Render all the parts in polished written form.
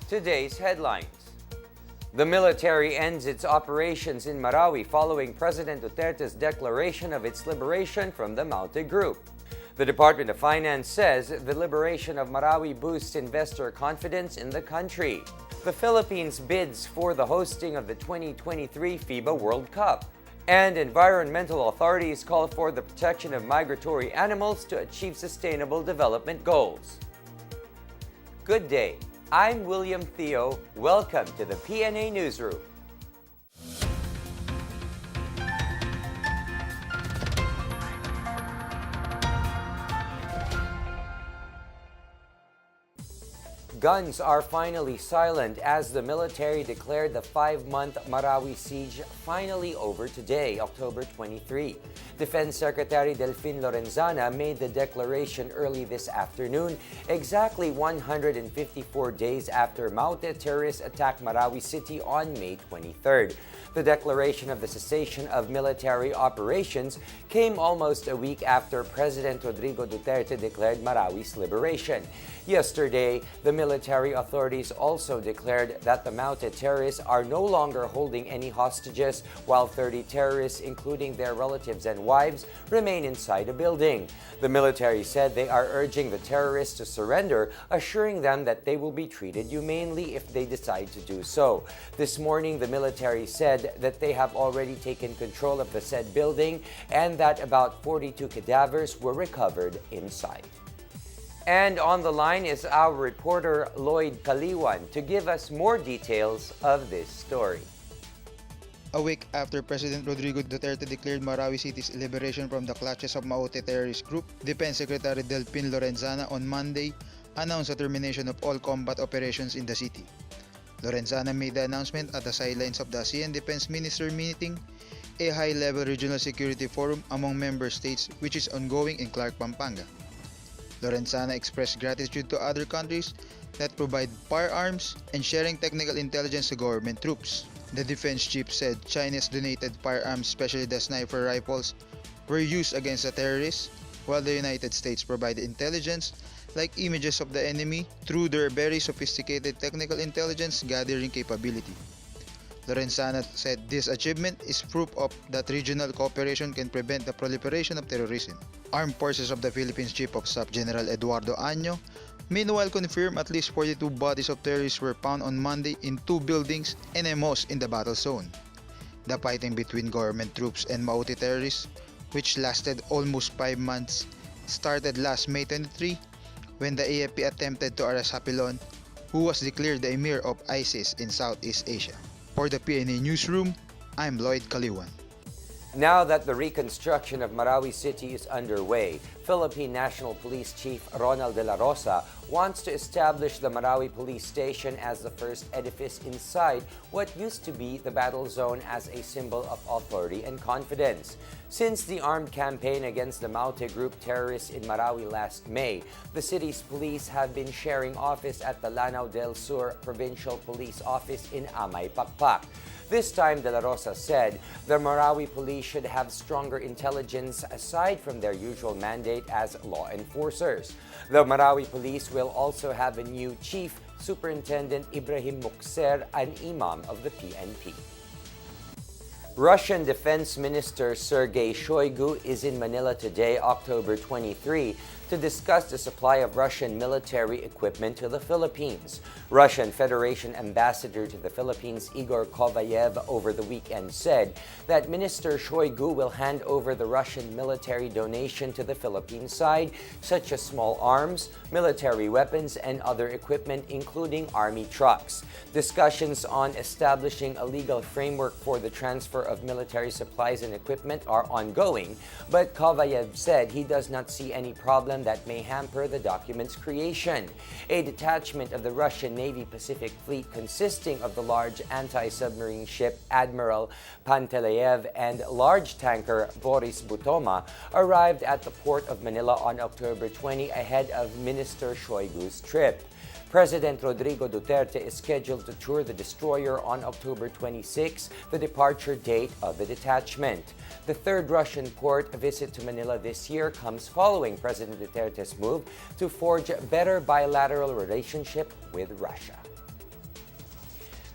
Today's headlines. The military ends its operations in Marawi following President Duterte's declaration of its liberation from the Maute Group. The Department of Finance says the liberation of Marawi boosts investor confidence in the country. The Philippines bids for the hosting of the 2023 FIBA World Cup. And environmental authorities call for the protection of migratory animals to achieve sustainable development goals. Good day. I'm William Theo. Welcome to the PNA Newsroom. Guns are finally silent as the military declared the 5-month Marawi siege finally over today, October 23. Defense Secretary Delfin Lorenzana made the declaration early this afternoon, exactly 154 days after Maute terrorists attacked Marawi City on May 23rd. The declaration of the cessation of military operations came almost a week after President Rodrigo Duterte declared Marawi's liberation. Yesterday, the military authorities also declared that the Maute terrorists are no longer holding any hostages, while 30 terrorists, including their relatives and wives, remain inside a building. The military said they are urging the terrorists to surrender, assuring them that they will be treated humanely if they decide to do so. This morning, the military said that they have already taken control of the said building and that about 42 cadavers were recovered inside. And on the line is our reporter Lloyd Kaliwan to give us more details of this story. A week after President Rodrigo Duterte declared Marawi City's liberation from the clutches of Maute terrorist group, Defense Secretary Delfin Lorenzana on Monday announced the termination of all combat operations in the city. Lorenzana made the announcement at the sidelines of the ASEAN Defense Minister meeting, a high-level regional security forum among member states which is ongoing in Clark, Pampanga. Lorenzana expressed gratitude to other countries that provide firearms and sharing technical intelligence to government troops. The defense chief said China's donated firearms, especially the sniper rifles, were used against the terrorists, while the United States provided intelligence like images of the enemy through their very sophisticated technical intelligence gathering capability. Lorenzana said this achievement is proof of that regional cooperation can prevent the proliferation of terrorism. Armed Forces of the Philippines Chief of Staff General Eduardo Año meanwhile confirmed at least 42 bodies of terrorists were found on Monday in 2 buildings and a mosque in the battle zone. The fighting between government troops and Maute terrorists, which lasted almost 5 months, started last May 23 when the AFP attempted to arrest Hapilon, who was declared the emir of ISIS in Southeast Asia. For the PNA Newsroom, I'm Lloyd Kaliwan. Now that the reconstruction of Marawi City is underway, Philippine National Police Chief Ronald de la Rosa wants to establish the Marawi Police Station as the first edifice inside what used to be the battle zone as a symbol of authority and confidence. Since the armed campaign against the Maute Group terrorists in Marawi last May, the city's police have been sharing office at the Lanao del Sur Provincial Police Office in Amay, Pakpak. This time, De La Rosa said the Marawi police should have stronger intelligence aside from their usual mandate as law enforcers. The Marawi police will also have a new chief, Superintendent Ibrahim Mukser, an imam of the PNP. Russian Defense Minister Sergei Shoigu is in Manila today, October 23, to discuss the supply of Russian military equipment to the Philippines. Russian Federation Ambassador to the Philippines Igor Kovayev over the weekend said that Minister Shoigu will hand over the Russian military donation to the Philippine side, such as small arms, military weapons, and other equipment, including army trucks. Discussions on establishing a legal framework for the transfer of military supplies and equipment are ongoing, but Kovayev said he does not see any problem that may hamper the document's creation. A detachment of the Russian Navy Pacific Fleet consisting of the large anti-submarine ship Admiral Panteleyev and large tanker Boris Butoma arrived at the port of Manila on October 20 ahead of Minister Shoigu's trip. President Rodrigo Duterte is scheduled to tour the destroyer on October 26, the departure date of the detachment. The third Russian port visit to Manila this year comes following President Duterte's move to forge a better bilateral relationship with Russia.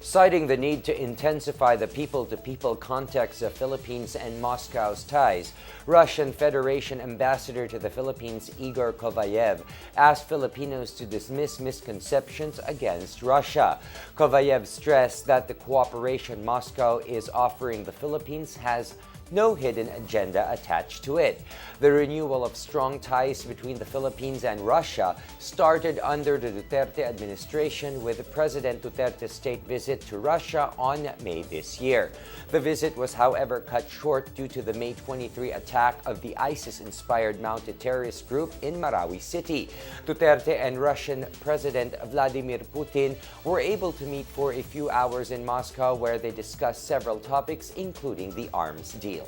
Citing the need to intensify the people-to-people context of Philippines and Moscow's ties, Russian Federation Ambassador to the Philippines Igor Kovayev asked Filipinos to dismiss misconceptions against Russia. Kovayev stressed that the cooperation Moscow is offering the Philippines has no hidden agenda attached to it. The renewal of strong ties between the Philippines and Russia started under the Duterte administration with President Duterte's state visit to Russia on May this year. The visit was, however, cut short due to the May 23 attack of the ISIS-inspired mounted terrorist group in Marawi City. Duterte and Russian President Vladimir Putin were able to meet for a few hours in Moscow, where they discussed several topics, including the arms deal.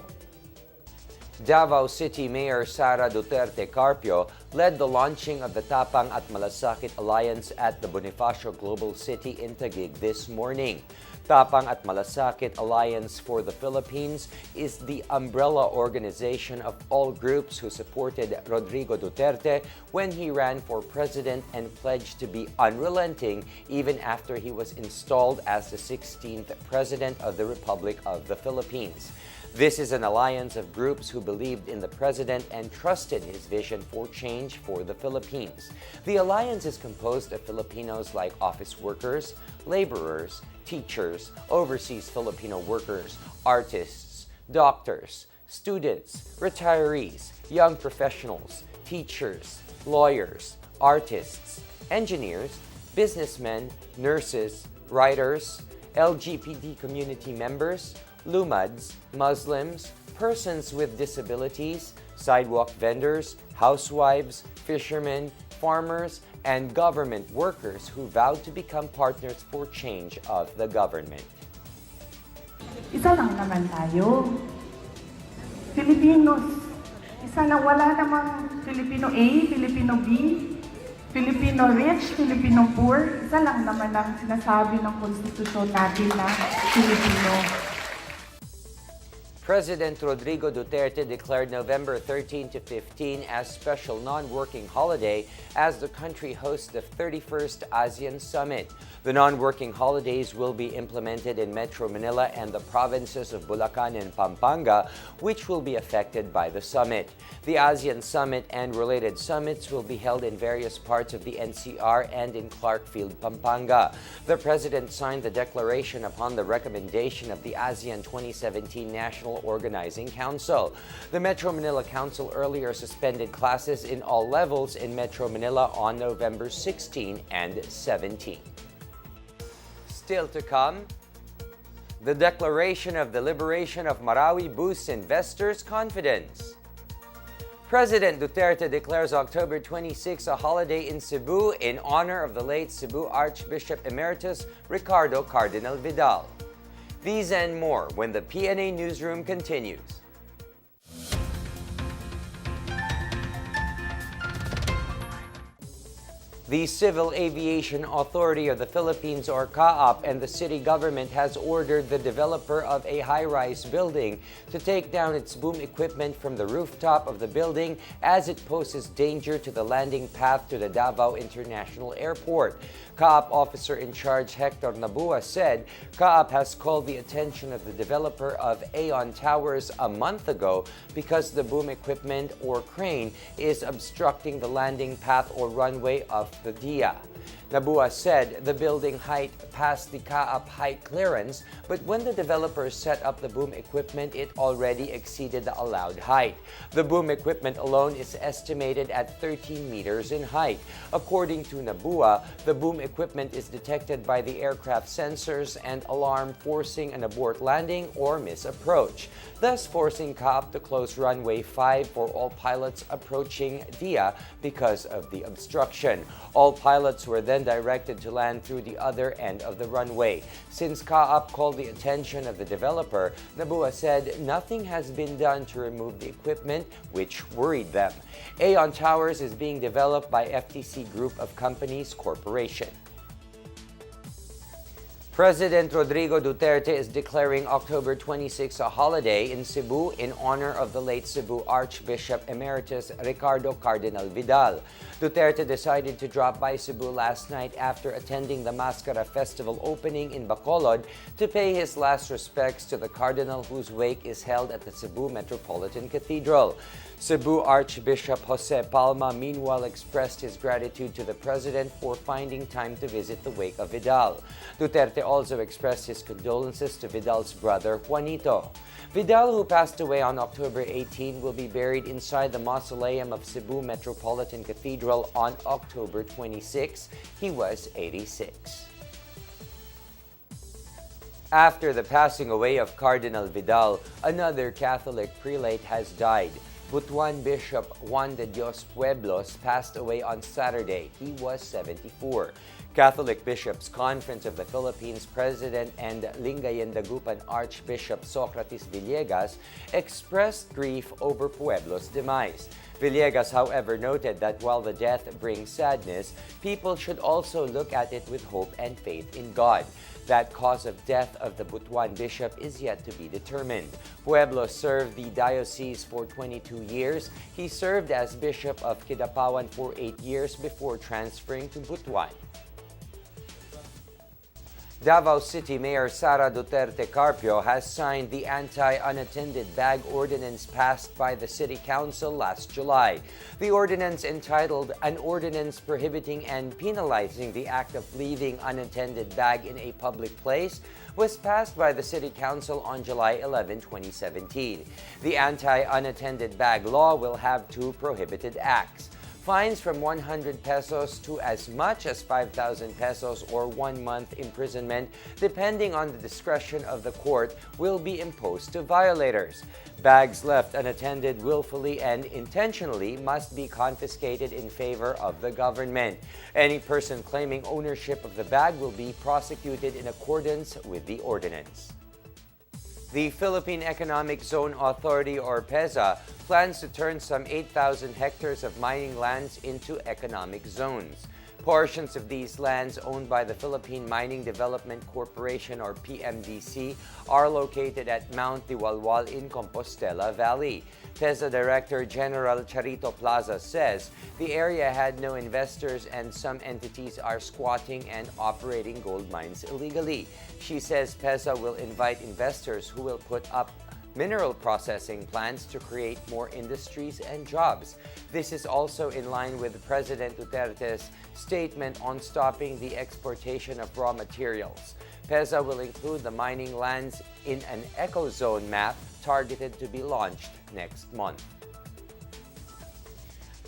Davao City Mayor Sara Duterte Carpio led the launching of the Tapang at Malasakit Alliance at the Bonifacio Global City in Taguig this morning. Tapang at Malasakit Alliance for the Philippines is the umbrella organization of all groups who supported Rodrigo Duterte when he ran for president and pledged to be unrelenting even after he was installed as the 16th President of the Republic of the Philippines. This is an alliance of groups who believed in the president and trusted his vision for change for the Philippines. The alliance is composed of Filipinos like office workers, laborers, teachers, overseas Filipino workers, artists, doctors, students, retirees, young professionals, teachers, lawyers, artists, engineers, businessmen, nurses, writers, LGBT community members, Lumads, Muslims, persons with disabilities, sidewalk vendors, housewives, fishermen, farmers, and government workers who vowed to become partners for change of the government. Isa lang naman tayo. Filipinos. Isa lang, wala namang Filipino A, Filipino B, Filipino rich, Filipino poor. Isa lang naman ang sinasabi ng konstitusyon natin na Filipino. President Rodrigo Duterte declared November 13 to 15 as special non-working holiday as the country hosts the 31st ASEAN Summit. The non-working holidays will be implemented in Metro Manila and the provinces of Bulacan and Pampanga, which will be affected by the summit. The ASEAN Summit and related summits will be held in various parts of the NCR and in Clarkfield, Pampanga. The President signed the declaration upon the recommendation of the ASEAN 2017 National Organizing Council. The Metro Manila Council earlier suspended classes in all levels in Metro Manila on November 16 and 17. Still to come, the declaration of the liberation of Marawi boosts investors' confidence. President Duterte declares October 26 a holiday in Cebu in honor of the late Cebu Archbishop Emeritus Ricardo Cardinal Vidal. These and more when the PNA Newsroom continues. The Civil Aviation Authority of the Philippines, or CAAP, and the city government has ordered the developer of a high-rise building to take down its boom equipment from the rooftop of the building as it poses danger to the landing path to the Davao International Airport. CAAP officer in charge Hector Nabua said CAAP has called the attention of the developer of Aeon Towers a month ago because the boom equipment or crane is obstructing the landing path or runway of the DIA. Nabua said the building height passed the CAAP height clearance, but when the developers set up the boom equipment, it already exceeded the allowed height. The boom equipment alone is estimated at 13 meters in height. According to Nabua, the boom equipment is detected by the aircraft sensors and alarm, forcing an abort landing or misapproach, thus forcing CAAP to close runway 5 for all pilots approaching DIA because of the obstruction. All pilots were then directed to land through the other end of the runway. Since CAAP called the attention of the developer, Nabua said nothing has been done to remove the equipment, which worried them. Aeon Towers is being developed by FTC Group of Companies Corporation. President Rodrigo Duterte is declaring October 26 a holiday in Cebu in honor of the late Cebu Archbishop Emeritus Ricardo Cardinal Vidal. Duterte decided to drop by Cebu last night after attending the Mascara Festival opening in Bacolod to pay his last respects to the Cardinal, whose wake is held at the Cebu Metropolitan Cathedral. Cebu Archbishop Jose Palma meanwhile expressed his gratitude to the president for finding time to visit the wake of Vidal. Duterte also expressed his condolences to Vidal's brother Juanito. Vidal, who passed away on October 18, will be buried inside the mausoleum of Cebu Metropolitan Cathedral on October 26. He was 86. After the passing away of Cardinal Vidal, another Catholic prelate has died. Butuan Bishop Juan de Dios Pueblos passed away on Saturday. He was 74. Catholic Bishops' Conference of the Philippines President and Lingayen Dagupan Archbishop Socrates Villegas expressed grief over Pueblos' demise. Villegas, however, noted that while the death brings sadness, people should also look at it with hope and faith in God. That cause of death of the Butuan bishop is yet to be determined. Pueblo served the diocese for 22 years. He served as Bishop of Kidapawan for 8 years before transferring to Butuan. Davao City Mayor Sara Duterte Carpio has signed the anti-unattended bag ordinance passed by the City Council last July. The ordinance, entitled An Ordinance Prohibiting and Penalizing the Act of Leaving Unattended Bag in a Public Place, was passed by the City Council on July 11, 2017. The anti-unattended bag law will have two prohibited acts. Fines from 100 pesos to as much as 5,000 pesos or 1 month imprisonment, depending on the discretion of the court, will be imposed to violators. Bags left unattended willfully and intentionally must be confiscated in favor of the government. Any person claiming ownership of the bag will be prosecuted in accordance with the ordinance. The Philippine Economic Zone Authority, or PEZA, plans to turn some 8,000 hectares of mining lands into economic zones. Portions of these lands, owned by the Philippine Mining Development Corporation, or PMDC, are located at Mount Diwalwal in Compostela Valley. PEZA Director General Charito Plaza says the area had no investors and some entities are squatting and operating gold mines illegally. She says PEZA will invite investors who will put up mineral processing plants to create more industries and jobs. This is also in line with President Duterte's statement on stopping the exportation of raw materials. PEZA will include the mining lands in an eco-zone map targeted to be launched next month.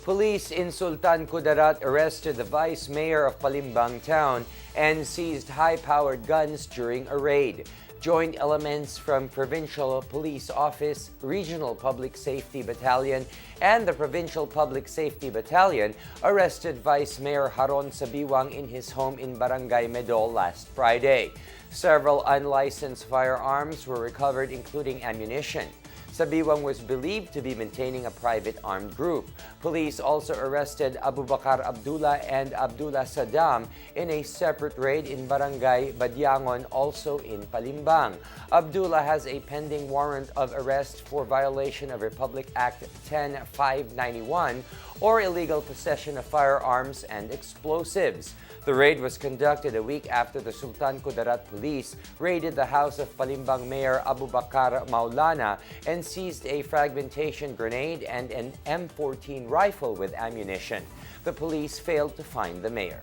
Police in Sultan Kudarat arrested the vice mayor of Palimbang town and seized high-powered guns during a raid. Joint elements from Provincial Police Office, Regional Public Safety Battalion, and the Provincial Public Safety Battalion arrested Vice Mayor Haron Sabiwang in his home in Barangay Medol last Friday. Several unlicensed firearms were recovered, including ammunition. Sabiwang was believed to be maintaining a private armed group. Police also arrested Abubakar Abdullah and Abdullah Saddam in a separate raid in Barangay Badyangon, also in Palimbang. Abdullah has a pending warrant of arrest for violation of Republic Act 10591 or illegal possession of firearms and explosives. The raid was conducted a week after the Sultan Kudarat police raided the house of Palimbang Mayor Abubakar Maulana and seized a fragmentation grenade and an M14 rifle with ammunition. The police failed to find the mayor.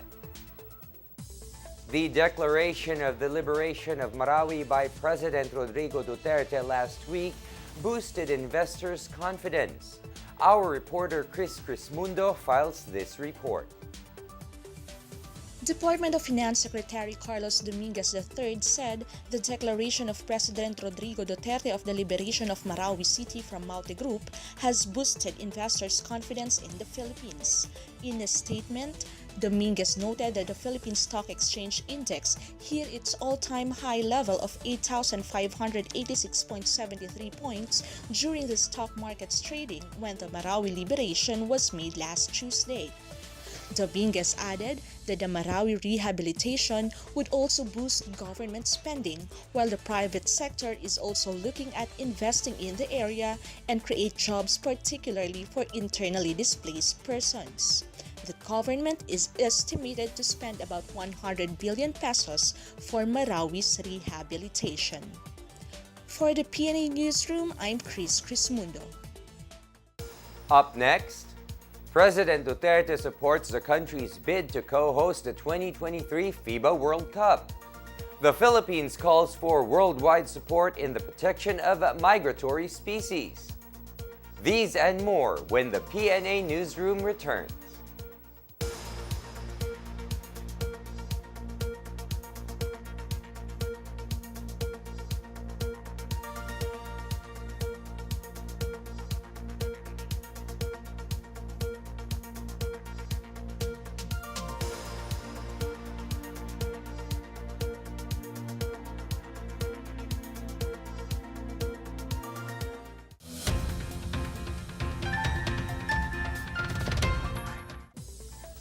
The declaration of the liberation of Marawi by President Rodrigo Duterte last week boosted investors' confidence. Our reporter Chris Crismundo files this report. Department of Finance Secretary Carlos Dominguez III said the declaration of President Rodrigo Duterte of the liberation of Marawi City from Maute Group has boosted investors' confidence in the Philippines. In a statement, Dominguez noted that the Philippine Stock Exchange Index hit its all-time high level of 8,586.73 points during the stock market's trading when the Marawi liberation was made last Tuesday. Dominguez added that the Marawi rehabilitation would also boost government spending, while the private sector is also looking at investing in the area and create jobs, particularly for internally displaced persons. The government is estimated to spend about 100 billion pesos for Marawi's rehabilitation. For the PNA Newsroom, I'm Chris Crismundo. Up next, President Duterte supports the country's bid to co-host the 2023 FIBA World Cup. The Philippines calls for worldwide support in the protection of migratory species. These and more when the PNA Newsroom returns.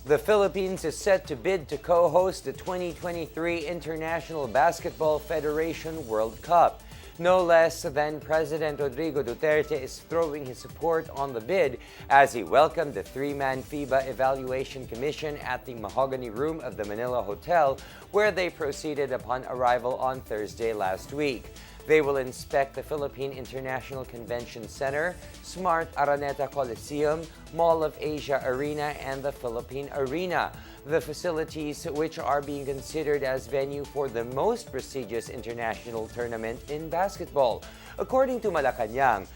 The Philippines is set to bid to co-host the 2023 International Basketball Federation World Cup. No less than President Rodrigo Duterte is throwing his support on the bid as he welcomed the three-man FIBA Evaluation Commission at the Mahogany Room of the Manila Hotel, where they proceeded upon arrival on Thursday last week. They will inspect the Philippine International Convention Center, Smart Araneta Coliseum, Mall of Asia Arena, and the Philippine Arena. The facilities, which are being considered as venue for the most prestigious international tournament in basketball. According to Malacanang,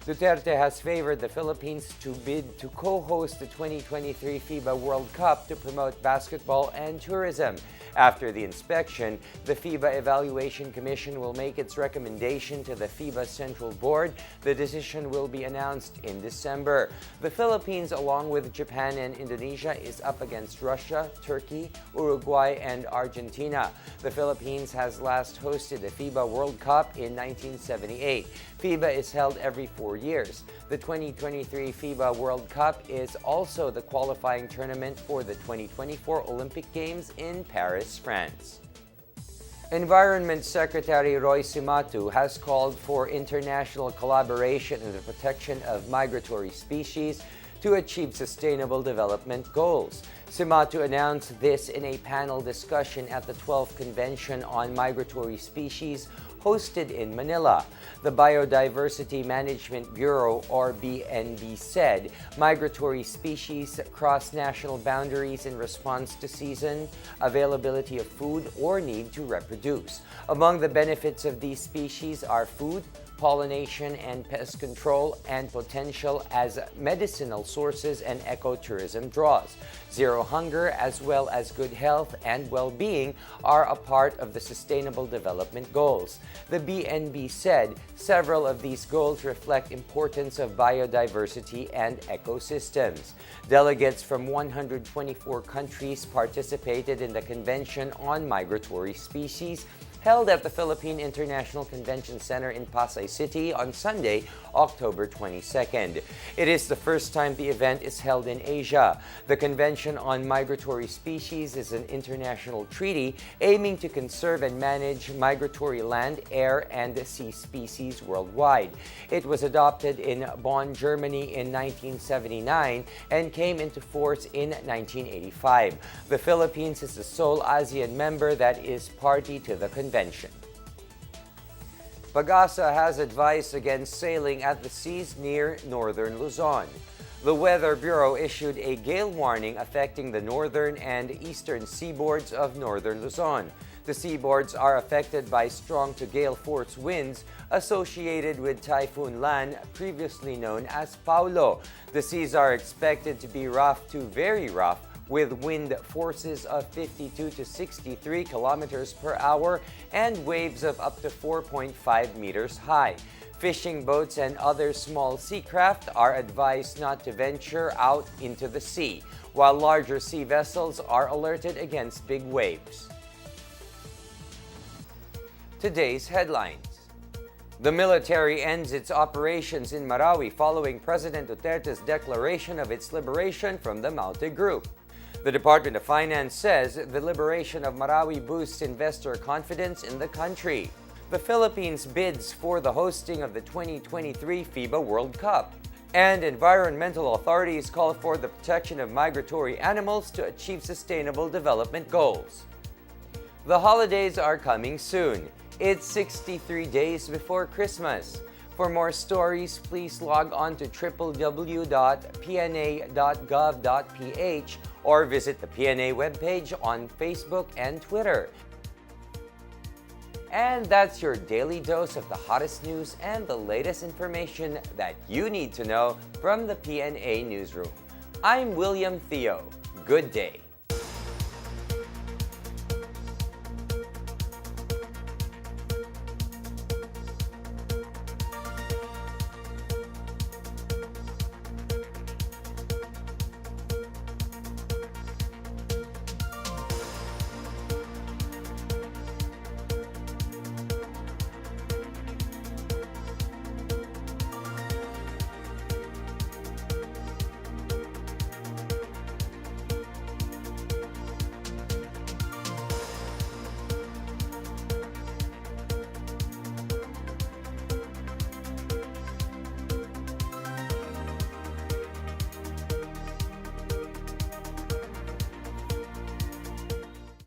Duterte has favored the Philippines to bid to co-host the 2023 FIBA World Cup to promote basketball and tourism. After the inspection, the FIBA Evaluation Commission will make its recommendation to the FIBA Central Board. The decision will be announced in December. The Philippines, along with Japan and Indonesia, is up against Russia, Turkey, Uruguay, and Argentina. The Philippines has last hosted the FIBA World Cup in 1978. FIBA is held every 4 years. The 2023 FIBA World Cup is also the qualifying tournament for the 2024 Olympic Games in Paris, France. Environment Secretary Roy Cimatu has called for international collaboration in the protection of migratory species to achieve sustainable development goals. Cimatu announced this in a panel discussion at the 12th Convention on Migratory Species hosted in Manila. The Biodiversity Management Bureau, or BNB, said migratory species cross national boundaries in response to season, availability of food, or need to reproduce. Among the benefits of these species are food, pollination and pest control, and potential as medicinal sources and ecotourism draws. Zero hunger, as well as good health and well-being, are a part of the Sustainable Development Goals. The BNB said several of these goals reflect importance of biodiversity and ecosystems. Delegates from 124 countries participated in the Convention on Migratory Species, held at the Philippine International Convention Center in Pasay City on Sunday, October 22nd. It is the first time the event is held in Asia. The Convention on Migratory Species is an international treaty aiming to conserve and manage migratory land, air, and sea species worldwide. It was adopted in Bonn, Germany in 1979 and came into force in 1985. The Philippines is the sole ASEAN member that is party to the convention. Pag-asa has advised against sailing at the seas near northern Luzon. The Weather Bureau issued a gale warning affecting the northern and eastern seaboards of northern Luzon. The seaboards are affected by strong to gale force winds associated with Typhoon Lan, previously known as Paulo. The seas are expected to be rough to very rough, with wind forces of 52 to 63 kilometers per hour and waves of up to 4.5 meters high. Fishing boats and other small sea craft are advised not to venture out into the sea, while larger sea vessels are alerted against big waves. Today's headlines. The military ends its operations in Marawi following President Duterte's declaration of its liberation from the Maute Group. The Department of Finance says the liberation of Marawi boosts investor confidence in the country. The Philippines bids for the hosting of the 2023 FIBA World Cup. And environmental authorities call for the protection of migratory animals to achieve sustainable development goals. The holidays are coming soon. It's 63 days before Christmas. For more stories, please log on to www.pna.gov.ph or visit the PNA webpage on Facebook and Twitter. And that's your daily dose of the hottest news and the latest information that you need to know from the PNA Newsroom. I'm William Theo. Good day.